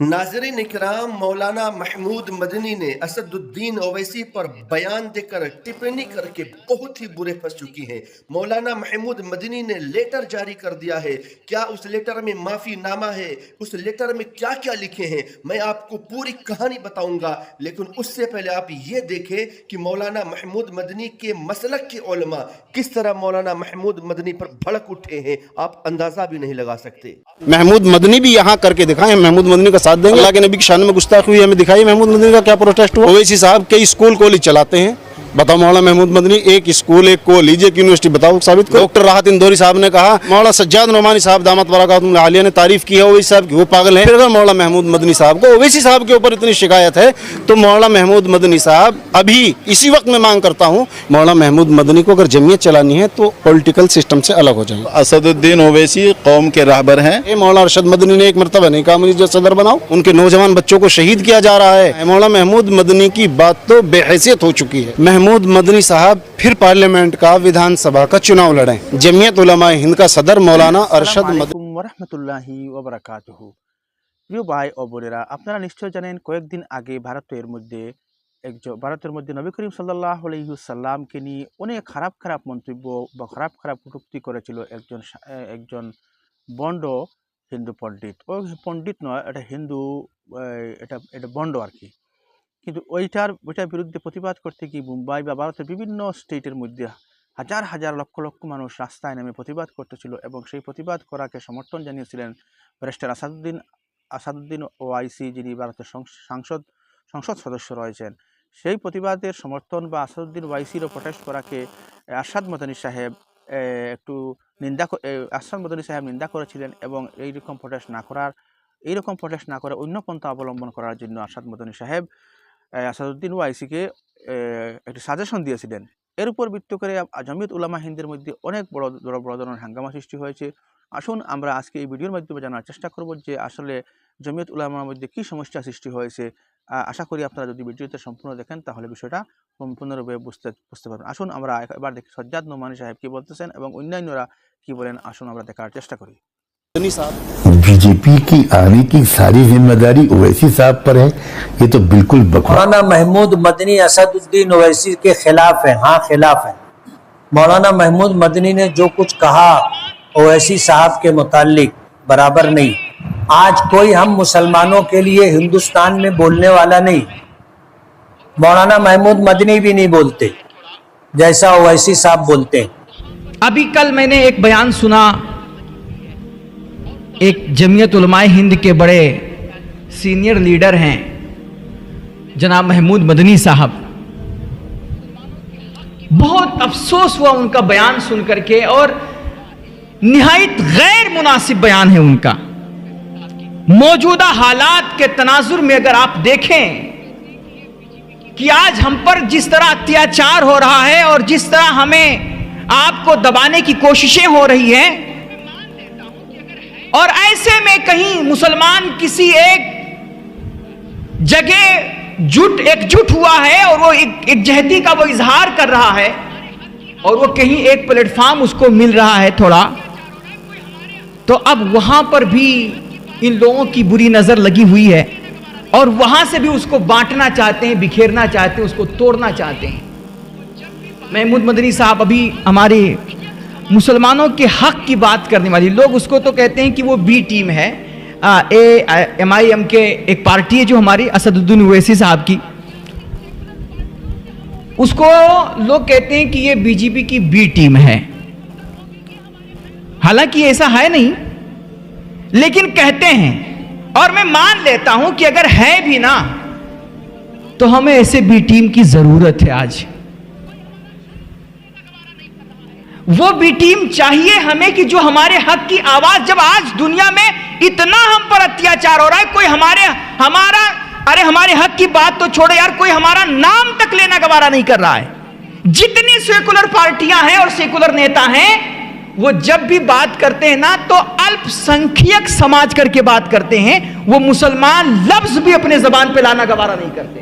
नाज़रीन इकराम, मौलाना महमूद मदनी ने असदुद्दीन ओवैसी पर बयान देकर टिप्पणी करके बहुत ही बुरे फंस चुकी हैं। मौलाना महमूद मदनी ने लेटर जारी कर दिया है। क्या उस लेटर में माफ़ी नामा है? उस लेटर में क्या क्या लिखे हैं, मैं आपको पूरी कहानी बताऊंगा। लेकिन उससे पहले आप ये देखें कि मौलाना महमूद मदनी के मसलक के उलमा किस तरह मौलाना महमूद मदनी पर भड़क उठे हैं, आप अंदाजा भी नहीं लगा सकते। महमूद मदनी भी यहाँ करके दिखाएं, महमूद मदनी का साथ देंगे। अल्लाह के नबी की शान में गुस्ताखी हुई हमें दिखाई। महमूद मदनी का क्या प्रोटेस्ट हुआ? ओवैसी साहब कई स्कूल कॉलेज चलाते हैं, बताओ मौलाना महमूद मदनी एक स्कूल एक कॉलेज एक यूनिवर्सिटी बताओ साबित करो। डॉक्टर राहत इंदौरी साहब ने कहा, मौलाना सज्जाद नोमानी साहब दामत बरकातुहुम आलिया ने तारीफ की है ओवैसी साहब की, वो पागल हैं। फिर अगर मौलाना महमूद मदनी साहब को ओवैसी साहब के ऊपर इतनी शिकायत है तो मौलाना महमूद मदनी साहब अभी इसी वक्त मैं मांग करता हूँ, मौलाना महमूद मदनी को अगर जमीयत चलानी है तो पॉलिटिकल सिस्टम से अलग हो जाए। असदुद्दीन ओवैसी कौम के रहबर हैं। मौलाना अरशद मदनी ने एक मरतबा नहीं कहा मुझे सदर बनाओ, उनके नौजवान बच्चों को शहीद किया जा रहा है। मौलाना महमूद मदनी की बात तो बेहैसियत हो चुकी है। महमूद मदनी साहब फिर पार्लियामेंट का विधानसभा का चुनाव लड़ें। जमीयत उलमा हिंद का सदर मौलाना अरशद मदनी वरहमतुल्लाहि वबरकातुहू। প্রিয় ভাই ও বোনেরা, আপনারা নিশ্চয় জানেন কয়েকদিন আগে ভারতের মধ্যে নবী করিম সাল্লাল্লাহু আলাইহি ওয়াসাল্লামকে নিয়ে অনেক খারাপ খারাপ মন্তব্য বা খারাপ খারাপ কটূক্তি করেছিল একজন বন্ড হিন্দু পণ্ডিত। ও পণ্ডিত নয়, এটা হিন্দু, এটা বন্ড আর কি। কিন্তু ওইটার বিরুদ্ধে প্রতিবাদ করতে গিয়ে মুম্বাই বা ভারতের বিভিন্ন স্টেটের মধ্যে হাজার হাজার লক্ষ লক্ষ মানুষ রাস্তায় নেমে প্রতিবাদ করতেছিল এবং সেই প্রতিবাদ করাকে সমর্থন জানিয়েছিলেন ব্যারিস্টার আসাদুদ্দিন ওয়াইসি, যিনি ভারতের সংসদ সদস্য রয়েছেন। সেই প্রতিবাদের সমর্থন বা আসাদুদ্দিন ওয়াইসিরও প্রটেস্ট করাকে আরশাদ মদনী সাহেব নিন্দা করেছিলেন এবং এইরকম প্রটেস্ট না করে অন্য পন্থা অবলম্বন করার জন্য আরশাদ মদনী সাহেব আসাদুদ্দিন ওয়াইসিকে একটি সাজেশন দিয়েছিলেন। এর উপর ভিত্তি করে জমিয়ত উলামা হিন্দের মধ্যে অনেক বড় ধরনের হাঙ্গামা সৃষ্টি হয়েছে। আসুন আমরা আজকে এই ভিডিওর মাধ্যমে জানার চেষ্টা করব যে আসলে জমিয়ত উলামার মধ্যে কী সমস্যা সৃষ্টি হয়েছে। আশা করি আপনারা যদি ভিডিওতে সম্পূর্ণ দেখেন তাহলে বিষয়টা সম্পূর্ণরূপে বুঝতে পারবেন। আসুন আমরা এবার দেখি সজ্জাদ নোমানী সাহেব কী বলতেছেন এবং অন্যান্যরা কী বলেন। আসুন আমরা দেখার চেষ্টা করি। बीजेपी की आने की सारी जिम्मेदारी ओवैसी साहब पर है, ये तो बिल्कुल बकवास। मौलाना महमूद मदनी असदुद्दीन ओवैसी के खिलाफ है। हाँ, खिलाफ है। मौलाना महमूद मदनी ने जो कुछ कहा ओवैसी साहब के मुतालिक बराबर नहीं। आज कोई हम मुसलमानों के लिए हिंदुस्तान में बोलने वाला नहीं। मौलाना महमूद मदनी भी नहीं बोलते जैसा ओवैसी साहब बोलते। अभी कल मैंने एक बयान सुना, एक जमीयत उलमाए हिंद के बड़े सीनियर लीडर हैं जनाब महमूद मदनी साहब। बहुत अफसोस हुआ उनका बयान सुन करके और निहायत गैर मुनासिब बयान है उनका। मौजूदा हालात के तनाजुर में अगर आप देखें कि आज हम पर जिस तरह अत्याचार हो रहा है और जिस तरह हमें आपको दबाने की कोशिशें हो रही हैं, और ऐसे में कहीं मुसलमान किसी एक जगह एकजुट हुआ है और वो एक जहती का वो इजहार कर रहा है और वो कहीं एक प्लेटफॉर्म उसको मिल रहा है थोड़ा, तो अब वहां पर भी इन लोगों की बुरी नजर लगी हुई है और वहां से भी उसको बांटना चाहते हैं, बिखेरना चाहते हैं, उसको तोड़ना चाहते हैं। महमूद मदनी साहब अभी हमारे मुसलमानों के हक की बात करने वाली लोग उसको तो कहते हैं कि वो बी टीम है, MIM के एक पार्टी है जो हमारी असदुद्दीन ओवैसी साहब की, उसको लोग कहते हैं कि ये BJP की बी टीम है। हालांकि ऐसा है नहीं, लेकिन कहते हैं और मैं मान लेता हूं कि अगर है भी ना तो हमें ऐसे बी टीम की जरूरत है। आज वो भी टीम चाहिए हमें कि जो हमारे हक की आवाज, जब आज दुनिया में इतना हम पर अत्याचार हो रहा है, कोई हमारे हक की बात तो छोड़ो यार, कोई हमारा नाम तक लेना गवारा नहीं कर रहा है। जितनी सेकुलर पार्टियां हैं और सेकुलर नेता हैं, वो जब भी बात करते हैं ना तो अल्पसंख्यक समाज करके बात करते हैं, वो मुसलमान लफ्ज भी अपने जबान पे लाना गवारा नहीं करते।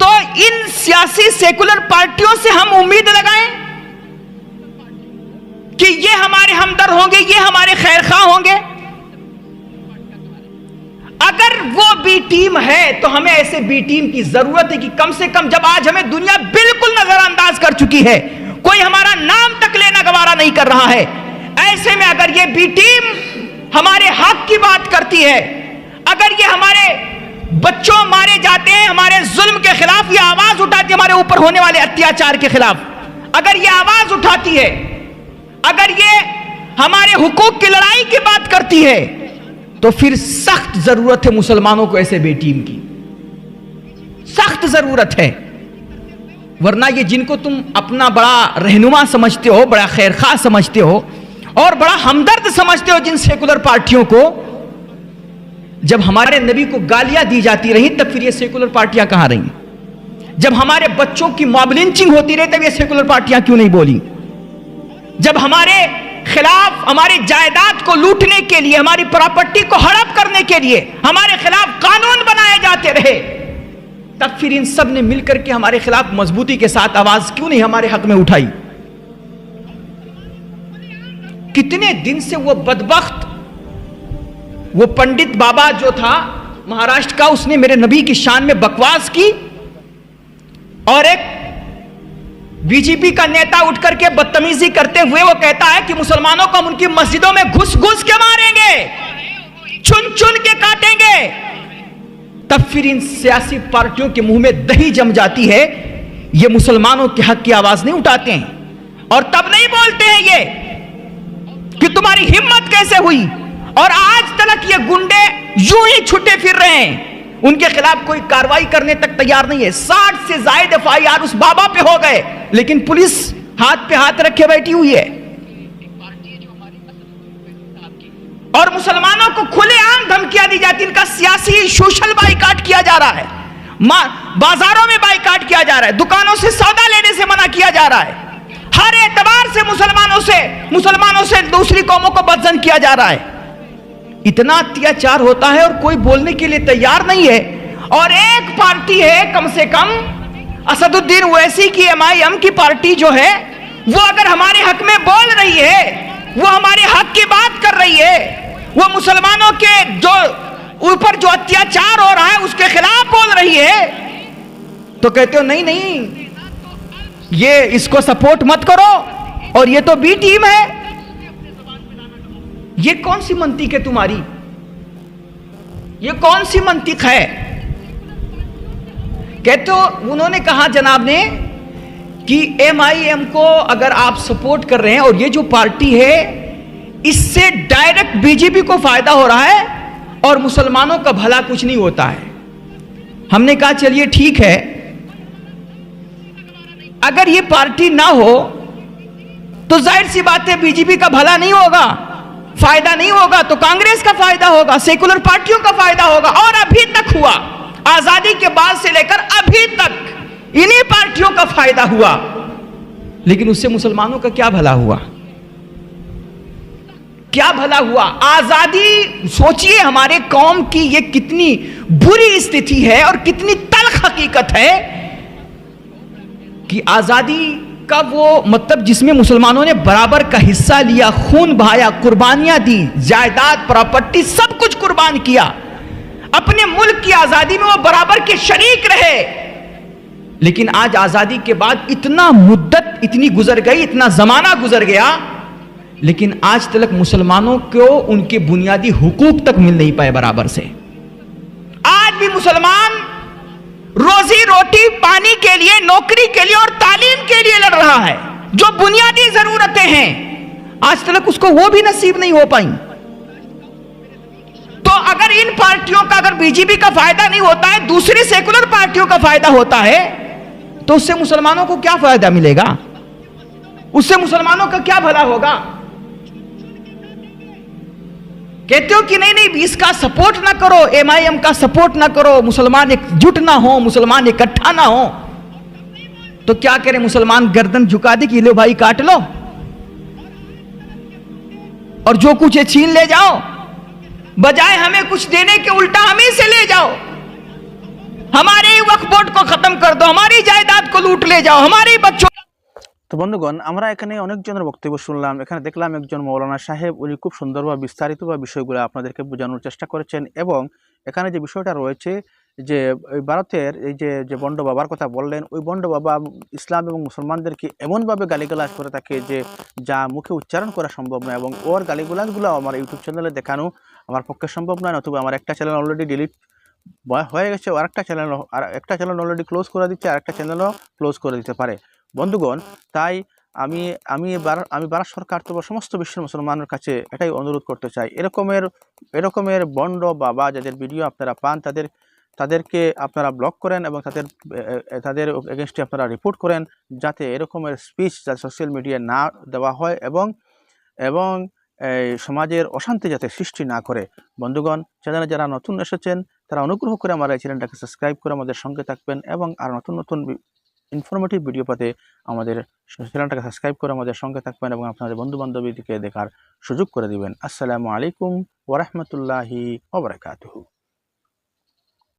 तो इन सियासी सेकुलर पार्टियों से हम उम्मीद लगाएं कि ये हमारे हमदर्द होंगे, ये हमारे खैरख्वाह होंगे। टीम है तो हमें ऐसे बी टीम की जरूरत है कि कम से कम, जब आज हमें दुनिया बिल्कुल नजरअंदाज कर चुकी है, कोई हमारा नाम तक लेना गवारा नहीं कर रहा है, ऐसे में अगर ये बी टीम हमारे हक की बात करती है, अगर ये हमारे बच्चों मारे जाते हैं, हमारे जुल्म के खिलाफ ये आवाज उठाती है, हमारे ऊपर होने वाले अत्याचार के खिलाफ अगर ये आवाज उठाती है, अगर ये हमारे हुकूक की लड़ाई की बात करती है, तो फिर सख्त जरूरत है मुसलमानों को ऐसे बेटीम की, सख्त जरूरत है। वरना ये जिनको तुम अपना बड़ा रहनुमा समझते हो, बड़ा खैरखा समझते हो और बड़ा हमदर्द समझते हो, जिन सेकुलर पार्टियों को, जब हमारे नबी को गालियां दी जाती रही तब फिर ये सेकुलर पार्टियां कहां रही? जब हमारे बच्चों की मॉब लिंचिंग होती रही तब ये सेकुलर पार्टियां क्यों नहीं बोली? जब हमारे खिलाफ हमारी जायदाद को लूटने के लिए, हमारी प्रॉपर्टी को हड़प करने के लिए हमारे खिलाफ कानून बनाए जाते रहे, तब फिर इन सब ने मिलकर के हमारे खिलाफ मजबूती के साथ आवाज क्यों नहीं हमारे हक में उठाई? कितने दिन से वो बदबख्त, वो पंडित बाबा जो था महाराष्ट्र का, उसने मेरे नबी की शान में बकवास की और एक बीजेपी का नेता उठ करके बदतमीजी करते हुए वो कहता है कि मुसलमानों को हम उनकी मस्जिदों में घुस घुस के मारेंगे, चुन चुन के काटेंगे। तब फिर इन सियासी पार्टियों के मुंह में दही जम जाती है, ये मुसलमानों के हक की आवाज नहीं उठाते हैं और तब नहीं बोलते हैं ये कि तुम्हारी हिम्मत कैसे हुई। और आज तक ये गुंडे यूं ही छुटे फिर रहे हैं, उनके खिलाफ कोई कार्रवाई करने तक तैयार नहीं है। 60 से ज्यादा एफआईआर उस बाबा पे हो गए, लेकिन पुलिस हाथ पे हाथ रखे बैठी हुई है। और मुसलमानों को खुलेआम धमकियां दी जाती, इनका सियासी सोशल बाइकाट किया जा रहा है, बाजारों में बाइकाट किया जा रहा है, दुकानों से सौदा लेने से मना किया जा रहा है, हर एतबार से मुसलमानों से दूसरी कौमों को बदजन किया जा रहा है। इतना अत्याचार होता है और कोई बोलने के लिए तैयार नहीं है। और एक पार्टी है, कम से कम असदुद्दीन ओवैसी की MIM की पार्टी जो है, वो अगर हमारे हक में बोल रही है, वो हमारे हक की बात कर रही है, वो मुसलमानों के जो ऊपर जो अत्याचार हो रहा है उसके खिलाफ बोल रही है, तो कहते हो नहीं नहीं ये इसको सपोर्ट मत करो और ये तो बी टीम है। ये कौन सी मंतिक है तुम्हारी? ये कौन सी मंतिक है? कहते हो, उन्होंने कहा जनाब ने कि MIM को अगर आप सपोर्ट कर रहे हैं और ये जो पार्टी है इससे डायरेक्ट बीजेपी को फायदा हो रहा है और मुसलमानों का भला कुछ नहीं होता है। हमने कहा चलिए ठीक है, अगर ये पार्टी ना हो तो जाहिर सी बात है बीजेपी का भला नहीं होगा, फायदा नहीं होगा, तो कांग्रेस का फायदा होगा, सेकुलर पार्टियों का फायदा होगा। और अभी तक हुआ, आजादी के बाद से लेकर अभी तक इन्हीं पार्टियों का फायदा हुआ, लेकिन उससे मुसलमानों का क्या भला हुआ? क्या भला हुआ? आजादी, सोचिए हमारे कौम की ये कितनी बुरी स्थिति है और कितनी तल्ख हकीकत है कि आजादी का वो मतलब जिसमें मुसलमानों ने बराबर का हिस्सा लिया, खून बहाया, कुर्बानियां दी, जायदाद प्रॉपर्टी सब कुछ कुर्बान किया, अपने मुल्क की आजादी में वो बराबर के शरीक रहे। लेकिन आज आजादी के बाद इतना मुद्दत इतनी गुजर गई, इतना जमाना गुजर गया, लेकिन आज तक मुसलमानों को उनके बुनियादी हुकूक तक मिल नहीं पाए बराबर से। आज भी मुसलमान रोजी रोटी पानी के लिए, नौकरी के लिए और तालीम के लिए लड़ रहा है। जो बुनियादी जरूरतें हैं आज तक उसको वो भी नसीब नहीं हो पाई। तो अगर इन पार्टियों का, अगर बीजेपी का फायदा नहीं होता है, दूसरी सेकुलर पार्टियों का फायदा होता है, तो उससे मुसलमानों को क्या फायदा मिलेगा? उससे मुसलमानों का क्या भला होगा? कहते हो कि नहीं नहीं इसका सपोर्ट ना करो, MIM का सपोर्ट ना करो, मुसलमान एकजुट ना हो, मुसलमान इकट्ठा ना हो, तो क्या करें? मुसलमान गर्दन झुका दे कि लो भाई काट लो और जो कुछ है छीन ले जाओ, बजाय हमें कुछ देने के उल्टा हमें से ले जाओ, हमारे वक्फ बोर्ड को खत्म कर दो, हमारी जायदाद को लूट ले जाओ, हमारे बच्चों। तो বন্ধুগণ, আমরা এখানে অনেকজনের বক্তব্য শুনলাম। এখানে দেখলাম একজন মৌলানা সাহেব, উনি খুব সুন্দরভাবে বিস্তারিতভাবে বিষয়গুলো আপনাদেরকে বোঝানোর চেষ্টা করেছেন, এবং এখানে যে বিষয়টা রয়েছে যে ওই ভারতের এই যে বন্ড বাবার কথা বললেন, ওই বন্ড বাবা ইসলাম এবং মুসলমানদেরকে এমনভাবে গালিগালাজ করে থাকে যে যা মুখে উচ্চারণ করা সম্ভব নয়, এবং ওর গালিগালাজগুলো আমার ইউটিউব চ্যানেলে দেখানো আমার পক্ষে সম্ভব নয়। নতুবা আমার একটা চ্যানেল অলরেডি ডিলিট হয়ে গেছে, একটা চ্যানেল অলরেডি ক্লোজ করে দিচ্ছে, আরেকটা চ্যানেলও ক্লোজ করে দিতে পারে। বন্ধুগণ, তাই আমি ভারত সরকার তো সমস্ত বিশ্বের মুসলমানের কাছে এটাই অনুরোধ করতে চাই, এরকমের বন্ড বাবা যাদের ভিডিও আপনারা পান তাদেরকে আপনারা ব্লক করেন, এবং তাদের এগেনস্টে আপনারা রিপোর্ট করেন, যাতে এরকমের স্পিচ যাতে সোশ্যাল মিডিয়ায় না দেওয়া হয়, এবং এই সমাজের অশান্তি যাতে সৃষ্টি না করে। বন্ধুগণ, চ্যানেলে যারা নতুন এসেছেন তারা অনুগ্রহ করে আমার এই চ্যানেলটাকে সাবস্ক্রাইব করে আমাদের সঙ্গে থাকবেন, এবং আর নতুন ইনফরমেটিভ ভিডিও পেতে আমাদের চ্যানেলটাকে সাবস্ক্রাইব করে আমাদের সঙ্গে থাকবেন, এবং আপনাদের বন্ধু বান্ধবীদেরকে দেখার সুযোগ করে দিবেন। আসসালামু আলাইকুম ওয়া রাহমাতুল্লাহি ওয়া বারাকাতুহু।